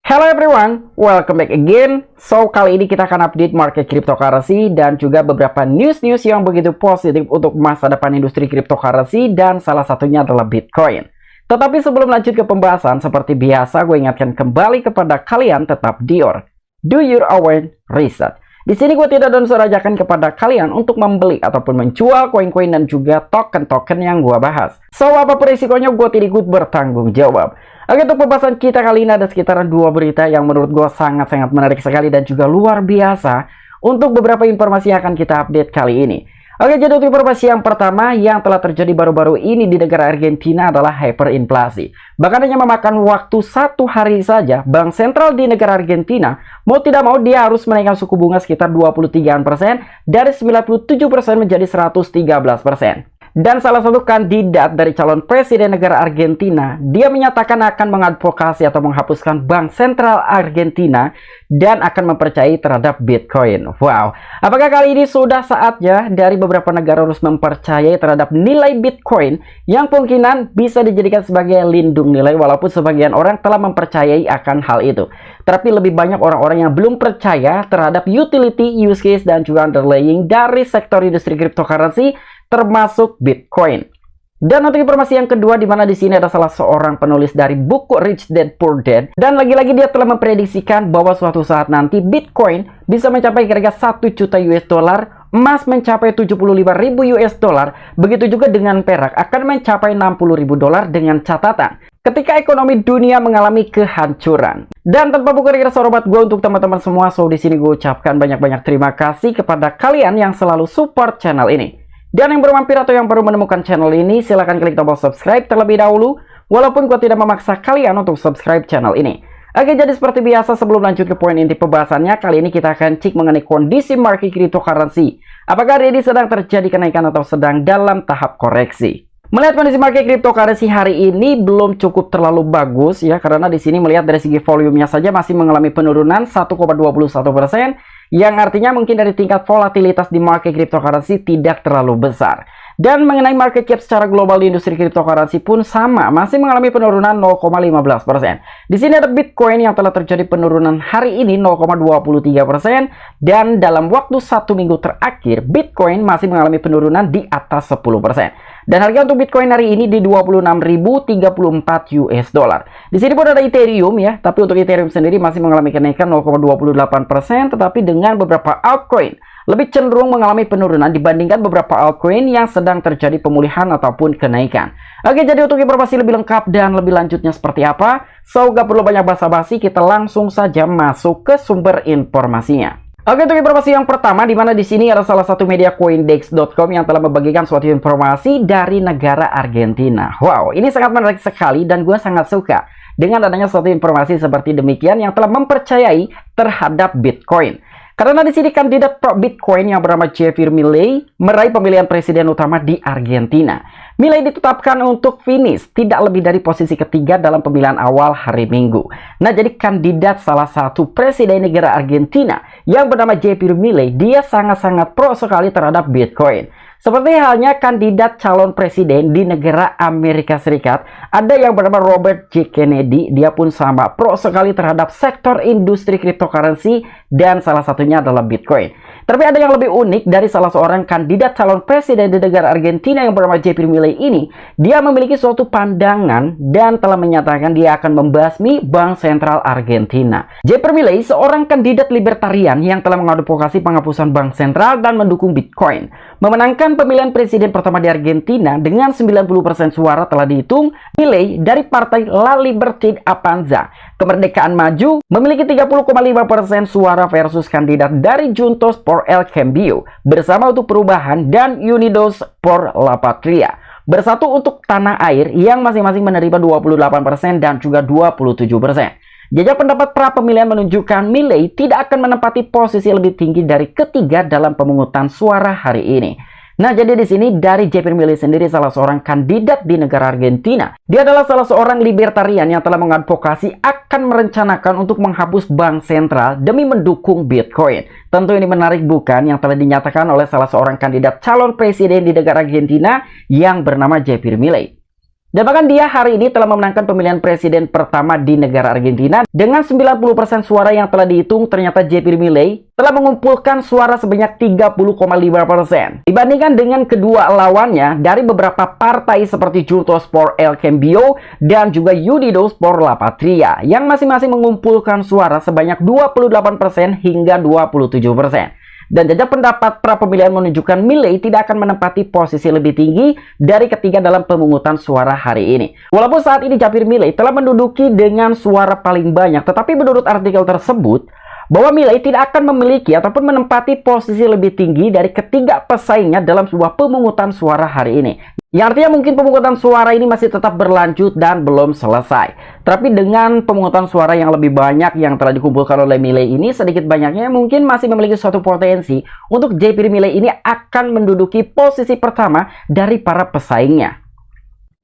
Hello everyone, welcome back again. So, kali ini kita akan update market cryptocurrency dan juga beberapa news-news yang begitu positif untuk masa depan industri cryptocurrency dan salah satunya adalah Bitcoin. Tetapi sebelum lanjut ke pembahasan, seperti biasa gue ingatkan kembali kepada kalian tetap do your own research. Di sini gue tidak ajakan kepada kalian untuk membeli ataupun menjual koin-koin dan juga token-token yang gue bahas. So, apapun risikonya gue tidak ikut bertanggung jawab. Oke, untuk pembahasan kita kali ini ada sekitaran dua berita yang menurut gue sangat-sangat menarik sekali dan juga luar biasa untuk beberapa informasi yang akan kita update kali ini. Oke, jadi untuk informasi yang pertama yang telah terjadi baru-baru ini di negara Argentina adalah hyperinflasi. Bahkan hanya memakan waktu 1 hari saja, Bank Sentral di negara Argentina mau tidak mau dia harus menaikkan suku bunga sekitar 23% dari 97% menjadi 113%. Dan salah satu kandidat dari calon presiden negara Argentina, dia menyatakan akan mengadvokasi atau menghapuskan Bank Sentral Argentina dan akan mempercayai terhadap Bitcoin. Wow, apakah kali ini sudah saatnya dari beberapa negara harus mempercayai terhadap nilai Bitcoin yang kemungkinan bisa dijadikan sebagai lindung nilai walaupun sebagian orang telah mempercayai akan hal itu. Tapi lebih banyak orang-orang yang belum percaya terhadap utility, use case, dan juga underlying dari sektor industri cryptocurrency termasuk Bitcoin. Dan untuk informasi yang kedua, di mana di sini ada salah seorang penulis dari buku Rich Dad Poor Dad, dan lagi-lagi dia telah memprediksikan bahwa suatu saat nanti Bitcoin bisa mencapai harga 1 juta US dollar, emas mencapai 75.000 US dollar, begitu juga dengan perak akan mencapai 60.000 dolar dengan catatan ketika ekonomi dunia mengalami kehancuran. Dan tanpa buka rasa hormat gue untuk teman-teman semua, so di sini gue ucapkan banyak-banyak terima kasih kepada kalian yang selalu support channel ini. Dan yang baru mampir atau yang baru menemukan channel ini, silahkan klik tombol subscribe terlebih dahulu, walaupun gue tidak memaksa kalian untuk subscribe channel ini. Oke, jadi seperti biasa sebelum lanjut ke poin inti pembahasannya, kali ini kita akan cek mengenai kondisi market cryptocurrency. Apakah hari ini sedang terjadi kenaikan atau sedang dalam tahap koreksi? Melihat kondisi market cryptocurrency hari ini belum cukup terlalu bagus ya, karena di sini melihat dari segi volumenya saja masih mengalami penurunan 1,21%, yang artinya mungkin dari tingkat volatilitas di market cryptocurrency tidak terlalu besar. Dan mengenai market cap secara global di industri cryptocurrency pun sama, masih mengalami penurunan 0,15%. Di sini ada Bitcoin yang telah terjadi penurunan hari ini 0,23%, dan dalam waktu 1 minggu terakhir Bitcoin masih mengalami penurunan di atas 10%. Dan harga untuk Bitcoin hari ini di 26.034 US dollar. Di sini pun ada Ethereum ya, tapi untuk Ethereum sendiri masih mengalami kenaikan 0,28%, tetapi dengan beberapa altcoin lebih cenderung mengalami penurunan dibandingkan beberapa altcoin yang sedang terjadi pemulihan ataupun kenaikan. Oke, jadi untuk informasi lebih lengkap dan lebih lanjutnya seperti apa, so gak perlu banyak basa-basi, kita langsung saja masuk ke sumber informasinya. Oke, untuk informasi yang pertama, di mana di sini ada salah satu media Coindex.com yang telah membagikan suatu informasi dari negara Argentina. Wow, ini sangat menarik sekali dan gue sangat suka dengan adanya suatu informasi seperti demikian yang telah mempercayai terhadap Bitcoin. Karena di sini kandidat pro Bitcoin yang bernama Javier Milei meraih pemilihan presiden utama di Argentina. Milei ditetapkan untuk finish tidak lebih dari posisi ketiga dalam pemilihan awal hari Minggu. Nah, jadi kandidat salah satu presiden negara Argentina yang bernama Javier Milei, dia sangat-sangat pro sekali terhadap Bitcoin. Seperti halnya kandidat calon presiden di negara Amerika Serikat, ada yang bernama Robert J. Kennedy, dia pun sama pro sekali terhadap sektor industri cryptocurrency dan salah satunya adalah Bitcoin. Tapi ada yang lebih unik dari salah seorang kandidat calon presiden di negara Argentina yang bernama Javier Milei ini. Dia memiliki suatu pandangan dan telah menyatakan dia akan membasmi Bank Sentral Argentina. Javier Milei seorang kandidat libertarian yang telah mengadvokasi penghapusan Bank Sentral dan mendukung Bitcoin. Memenangkan pemilihan presiden pertama di Argentina dengan 90% suara telah dihitung. Milei dari partai La Libertad Avanza, Kemerdekaan Maju, memiliki 30,5% suara versus kandidat dari Juntos por el Cambio, Bersama untuk Perubahan, dan Unidos por la Patria, Bersatu untuk Tanah Air, yang masing-masing menerima 28% dan juga 27%. Jajak pendapat pra pemilihan menunjukkan Milei tidak akan menempati posisi lebih tinggi dari ketiga dalam pemungutan suara hari ini. Nah, jadi di sini dari Javier Milei sendiri salah seorang kandidat di negara Argentina. Dia adalah salah seorang libertarian yang telah mengadvokasi akan merencanakan untuk menghapus bank sentral demi mendukung Bitcoin. Tentu ini menarik bukan, yang telah dinyatakan oleh salah seorang kandidat calon presiden di negara Argentina yang bernama Javier Milei. Dan bahkan dia hari ini telah memenangkan pemilihan presiden pertama di negara Argentina. Dengan 90% suara yang telah dihitung, ternyata Javier Milei telah mengumpulkan suara sebanyak 30,5%. Dibandingkan dengan kedua lawannya dari beberapa partai seperti Juntos por el Cambio dan juga Unidos por la Patria yang masing-masing mengumpulkan suara sebanyak 28% hingga 27%. Dan jajak pendapat pra pemilihan menunjukkan Milei tidak akan menempati posisi lebih tinggi dari ketiga dalam pemungutan suara hari ini. Walaupun saat ini Javier Milei telah menduduki dengan suara paling banyak, tetapi menurut artikel tersebut, bahwa Milei tidak akan memiliki ataupun menempati posisi lebih tinggi dari ketiga pesaingnya dalam sebuah pemungutan suara hari ini. Yang artinya mungkin pemungutan suara ini masih tetap berlanjut dan belum selesai. Tapi dengan pemungutan suara yang lebih banyak yang telah dikumpulkan oleh Milei ini, sedikit banyaknya mungkin masih memiliki suatu potensi untuk Javier Milei ini akan menduduki posisi pertama dari para pesaingnya.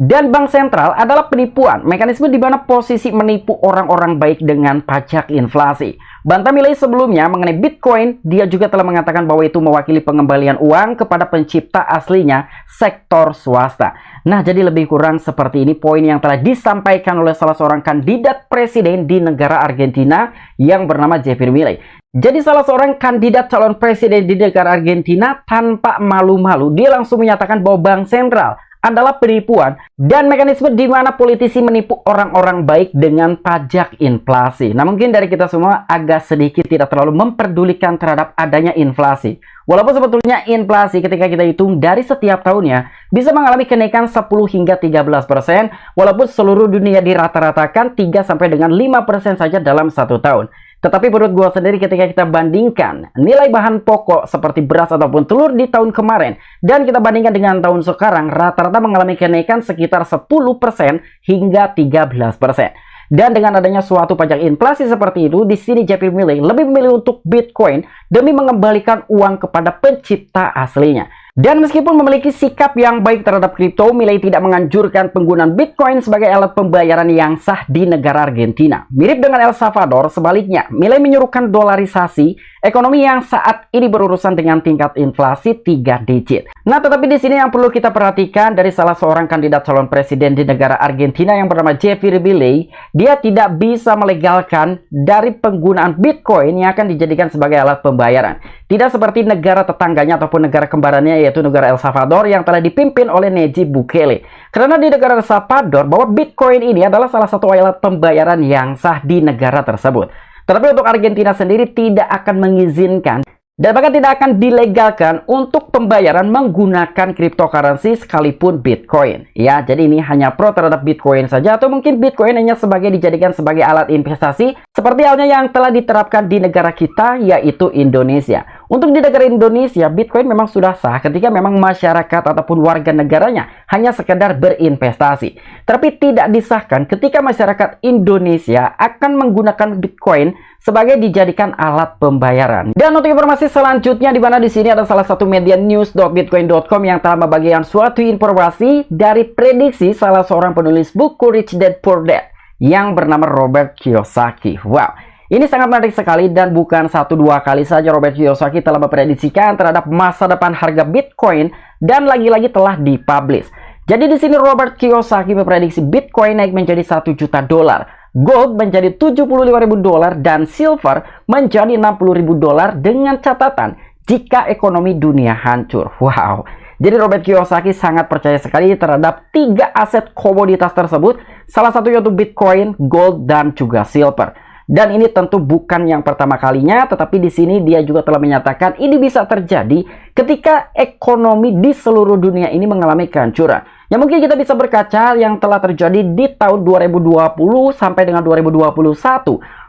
Dan bank sentral adalah penipuan, mekanisme di mana posisi menipu orang-orang baik dengan pajak inflasi. Bantah Milei sebelumnya mengenai Bitcoin, dia juga telah mengatakan bahwa itu mewakili pengembalian uang kepada pencipta aslinya, sektor swasta. Nah, jadi lebih kurang seperti ini poin yang telah disampaikan oleh salah seorang kandidat presiden di negara Argentina yang bernama Javier Milei. Jadi salah seorang kandidat calon presiden di negara Argentina tanpa malu-malu, dia langsung menyatakan bahwa bank sentral adalah penipuan dan mekanisme di mana politisi menipu orang-orang baik dengan pajak inflasi. Nah, mungkin dari kita semua agak sedikit tidak terlalu memperdulikan terhadap adanya inflasi. Walaupun sebetulnya inflasi ketika kita hitung dari setiap tahunnya bisa mengalami kenaikan 10 hingga 13%, walaupun seluruh dunia dirata-ratakan 3 sampai dengan 5% saja dalam satu tahun. Tetapi menurut gue sendiri ketika kita bandingkan nilai bahan pokok seperti beras ataupun telur di tahun kemarin dan kita bandingkan dengan tahun sekarang, rata-rata mengalami kenaikan sekitar 10% hingga 13%. Dan dengan adanya suatu pajak inflasi seperti itu, di sini Javier Milei lebih memilih untuk Bitcoin demi mengembalikan uang kepada pencipta aslinya. Dan meskipun memiliki sikap yang baik terhadap kripto, Milei tidak menganjurkan penggunaan Bitcoin sebagai alat pembayaran yang sah di negara Argentina. Mirip dengan El Salvador, sebaliknya, Milei menyuruhkan dolarisasi ekonomi yang saat ini berurusan dengan tingkat inflasi 3 digit. Nah, tetapi di sini yang perlu kita perhatikan dari salah seorang kandidat calon presiden di negara Argentina yang bernama Javier Milei, dia tidak bisa melegalkan dari penggunaan Bitcoin yang akan dijadikan sebagai alat pembayaran. Tidak seperti negara tetangganya ataupun negara kembarannya yaitu negara El Salvador yang telah dipimpin oleh Nayib Bukele. Karena di negara El Salvador bahwa Bitcoin ini adalah salah satu alat pembayaran yang sah di negara tersebut. Tetapi untuk Argentina sendiri tidak akan mengizinkan dan bahkan tidak akan dilegalkan untuk pembayaran menggunakan cryptocurrency sekalipun Bitcoin. Ya, jadi ini hanya pro terhadap Bitcoin saja atau mungkin Bitcoin hanya dijadikan sebagai alat investasi seperti halnya yang telah diterapkan di negara kita yaitu Indonesia. Untuk di negara Indonesia, Bitcoin memang sudah sah ketika memang masyarakat ataupun warga negaranya hanya sekedar berinvestasi. Tapi tidak disahkan ketika masyarakat Indonesia akan menggunakan Bitcoin sebagai dijadikan alat pembayaran. Dan untuk informasi selanjutnya di mana di sini ada salah satu media news.bitcoin.com yang telah membagikan suatu informasi dari prediksi salah seorang penulis buku Rich Dad Poor Dad yang bernama Robert Kiyosaki. Wow. Ini sangat menarik sekali dan bukan 1-2 kali saja Robert Kiyosaki telah memprediksikan terhadap masa depan harga Bitcoin dan lagi-lagi telah dipublish. Jadi di sini Robert Kiyosaki memprediksi Bitcoin naik menjadi $1 juta, gold menjadi $75.000 dan silver menjadi $60.000 dengan catatan jika ekonomi dunia hancur. Wow. Jadi Robert Kiyosaki sangat percaya sekali terhadap 3 aset komoditas tersebut, salah satu yaitu Bitcoin, gold dan juga silver. Dan ini tentu bukan yang pertama kalinya, tetapi di sini dia juga telah menyatakan ini bisa terjadi ketika ekonomi di seluruh dunia ini mengalami kehancuran. Ya mungkin kita bisa berkaca yang telah terjadi di tahun 2020 sampai dengan 2021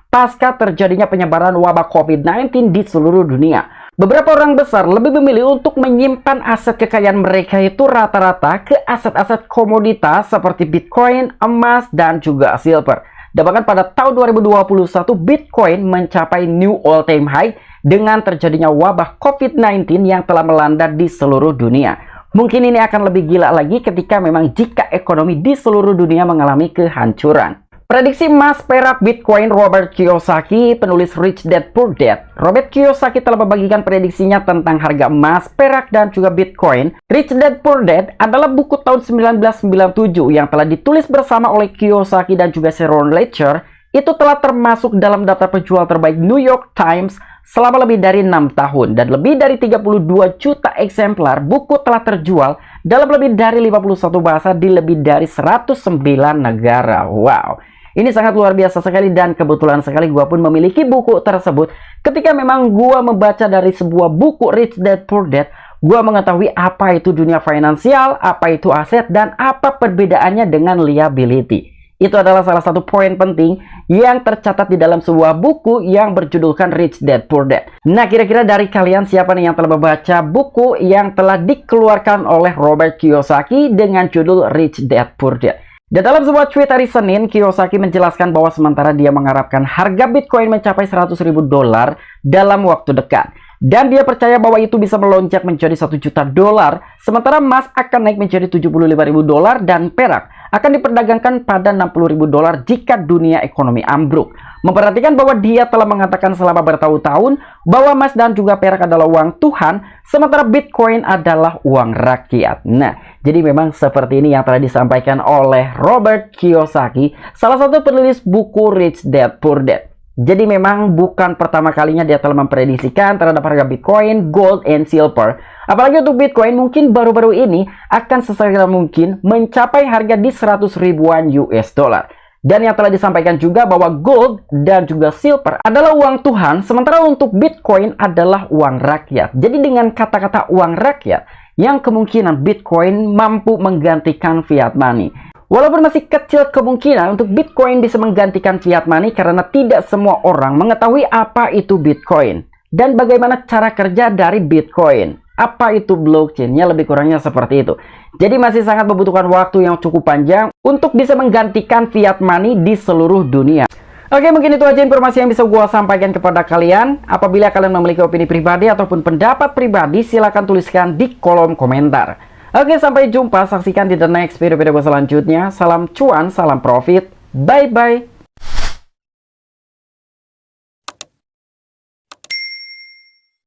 pasca terjadinya penyebaran wabah COVID-19 di seluruh dunia. Beberapa orang besar lebih memilih untuk menyimpan aset kekayaan mereka itu rata-rata ke aset-aset komoditas seperti Bitcoin, emas, dan juga silver. Dan bahkan pada tahun 2021, Bitcoin mencapai new all-time high dengan terjadinya wabah COVID-19 yang telah melanda di seluruh dunia. Mungkin ini akan lebih gila lagi ketika memang jika ekonomi di seluruh dunia mengalami kehancuran. Prediksi emas, perak, Bitcoin Robert Kiyosaki, penulis Rich Dad Poor Dad. Robert Kiyosaki telah membagikan prediksinya tentang harga emas, perak, dan juga Bitcoin. Rich Dad Poor Dad adalah buku tahun 1997 yang telah ditulis bersama oleh Kiyosaki dan juga Sharon Lechter. Itu telah termasuk dalam daftar penjual terbaik New York Times selama lebih dari 6 tahun. Dan lebih dari 32 juta eksemplar buku telah terjual dalam lebih dari 51 bahasa di lebih dari 109 negara. Wow! Ini sangat luar biasa sekali dan kebetulan sekali gua pun memiliki buku tersebut. Ketika memang gua membaca dari sebuah buku Rich Dad Poor Dad, gua mengetahui apa itu dunia finansial, apa itu aset, dan apa perbedaannya dengan liability. Itu adalah salah satu poin penting yang tercatat di dalam sebuah buku yang berjudulkan Rich Dad Poor Dad. Nah, kira-kira dari kalian siapa nih yang telah membaca buku yang telah dikeluarkan oleh Robert Kiyosaki dengan judul Rich Dad Poor Dad? Dan dalam sebuah tweet hari Senin, Kiyosaki menjelaskan bahwa sementara dia mengharapkan harga Bitcoin mencapai $100.000 dalam waktu dekat. Dan dia percaya bahwa itu bisa melonjak menjadi $1 juta, sementara emas akan naik menjadi $75.000 dan perak akan diperdagangkan pada $60.000 jika dunia ekonomi ambruk. Memperhatikan bahwa dia telah mengatakan selama bertahun-tahun bahwa emas dan juga perak adalah uang Tuhan, sementara Bitcoin adalah uang rakyat. Nah, jadi memang seperti ini yang telah disampaikan oleh Robert Kiyosaki, salah satu penulis buku Rich Dad Poor Dad. Jadi memang bukan pertama kalinya dia telah memprediksikan terhadap harga Bitcoin, gold, and silver. Apalagi untuk Bitcoin mungkin baru-baru ini akan sesegera mungkin mencapai harga di 100 ribuan US dollar. Dan yang telah disampaikan juga bahwa gold dan juga silver adalah uang Tuhan, sementara untuk Bitcoin adalah uang rakyat. Jadi dengan kata-kata uang rakyat, yang kemungkinan Bitcoin mampu menggantikan fiat money. Walaupun masih kecil kemungkinan untuk Bitcoin bisa menggantikan fiat money karena tidak semua orang mengetahui apa itu Bitcoin dan bagaimana cara kerja dari Bitcoin. Apa itu blockchain-nya, lebih kurangnya seperti itu. Jadi masih sangat membutuhkan waktu yang cukup panjang untuk bisa menggantikan fiat money di seluruh dunia. Oke, mungkin itu aja informasi yang bisa gue sampaikan kepada kalian. Apabila kalian memiliki opini pribadi ataupun pendapat pribadi, silahkan tuliskan di kolom komentar. Oke, sampai jumpa. Saksikan di the next video-video selanjutnya. Salam cuan, salam profit. Bye-bye.